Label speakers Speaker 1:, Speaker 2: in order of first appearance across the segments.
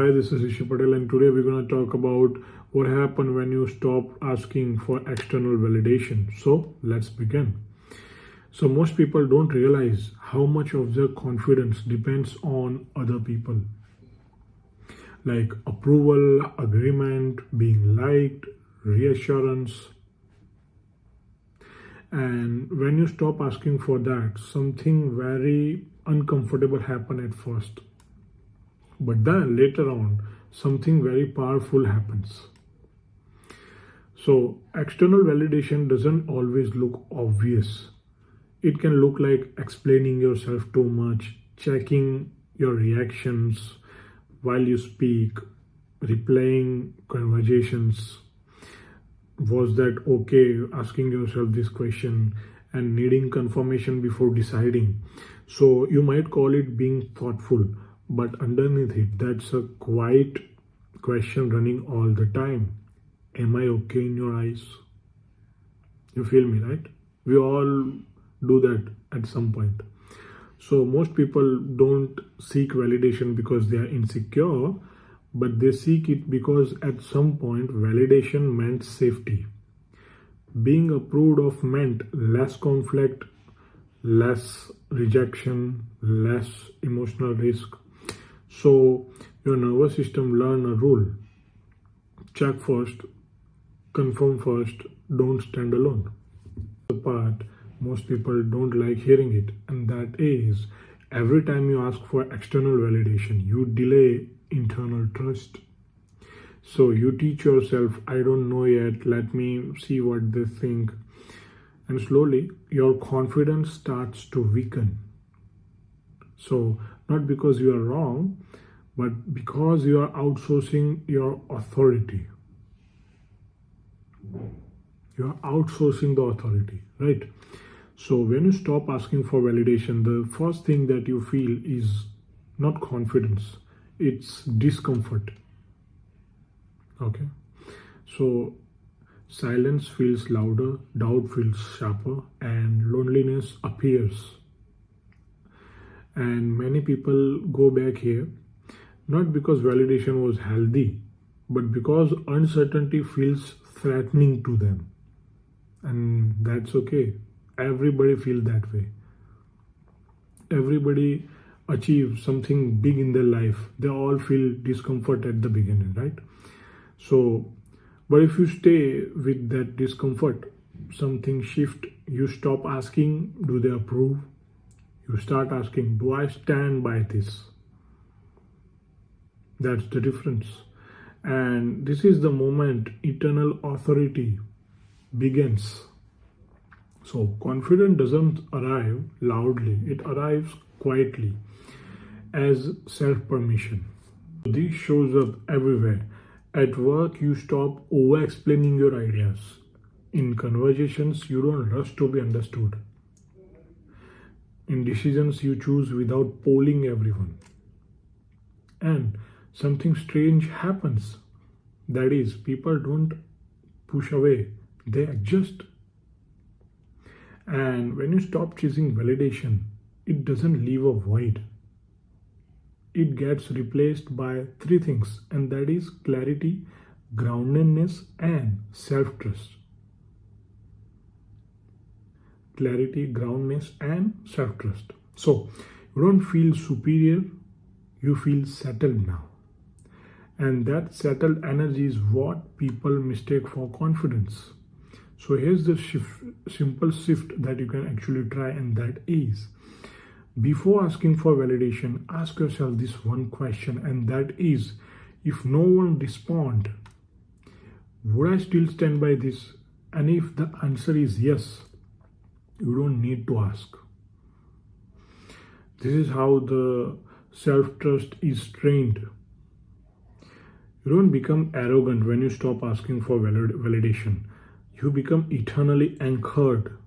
Speaker 1: Hi, this is Rishi Patel, and today we're going to talk about what happened when you stop asking for external validation. So, let's begin. So, most people don't realize how much of their confidence depends on other people, like approval, agreement, being liked, reassurance. And when you stop asking for that, something very uncomfortable happen at first. But then later on, something very powerful happens. So, external validation doesn't always look obvious. It can look like explaining yourself too much, checking your reactions while you speak, replaying conversations. Was that okay? Asking yourself this question and needing confirmation before deciding. So, you might call it being thoughtful, but underneath it, that's a quiet question running all the time. Am I okay in your eyes? You feel me, right? We all do that at some point. So most people don't seek validation because they are insecure, but they seek it because at some point validation meant safety. Being approved of meant less conflict, less rejection, less emotional risk. So your nervous system learn a rule: check first, confirm first, don't stand alone. The part most people don't like hearing it, and that is every time you ask for external validation, you delay internal trust. So you teach yourself, I don't know yet, let me see what they think. And slowly your confidence starts to weaken. So not because you are wrong, but because you are outsourcing your authority. You are outsourcing the authority, right? So when you stop asking for validation, the first thing that you feel is not confidence, it's discomfort. Okay. So silence feels louder, doubt feels sharper, and loneliness appears. And many people go back here not because validation was healthy, but because uncertainty feels threatening to them. And that's okay. Everybody feels that way. Everybody achieves something big in their life. They all feel discomfort at the beginning, right? So, but if you stay with that discomfort, something shift. You stop asking, do they approve? You start asking, do I stand by this? That's the difference. And this is the moment eternal authority begins. So confidence doesn't arrive loudly, it arrives quietly as self-permission. This shows up everywhere. At work, you stop over-explaining your ideas. In conversations, you don't rush to be understood. In decisions, you choose without polling everyone. And something strange happens. That is, people don't push away, they adjust. And when you stop chasing validation, it doesn't leave a void. It gets replaced by three things, and that is clarity, groundedness, and self trust. Clarity, groundedness, and self trust. So, you don't feel superior, you feel settled now. And that settled energy is what people mistake for confidence. So here's the simple shift that you can actually try, and that is, before asking for validation, ask yourself this one question, and that is, if no one responds, would I still stand by this? And if the answer is yes, you don't need to ask. This is how the self-trust is trained. You don't become arrogant when you stop asking for validation. You become eternally anchored,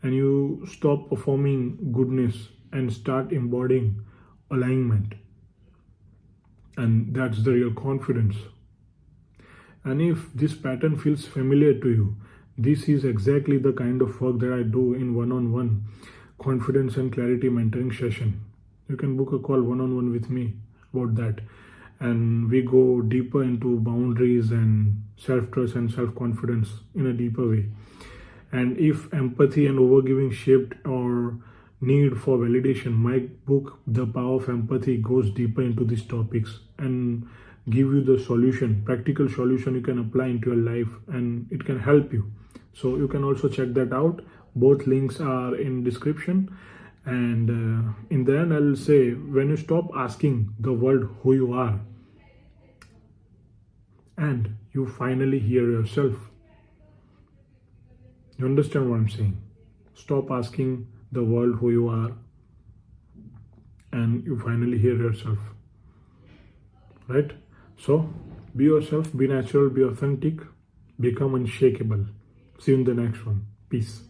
Speaker 1: and you stop performing goodness and start embodying alignment. And that's the real confidence. And if this pattern feels familiar to you, this is exactly the kind of work that I do in one-on-one confidence and clarity mentoring session. You can book a call one-on-one with me about that. and we go deeper into boundaries and self-trust and self-confidence in a deeper way. And if empathy and overgiving shaped our need for validation, my book The Power of Empathy goes deeper into these topics and give you the solution, practical solution you can apply into your life, and it can help you. So you can also check that out. Both links are in description. And in the end, I'll say, when you stop asking the world who you are and you finally hear yourself, you understand what I'm saying? Stop asking the world who you are and you finally hear yourself, right? So be yourself, be natural, be authentic, become unshakable. See you in the next one. Peace.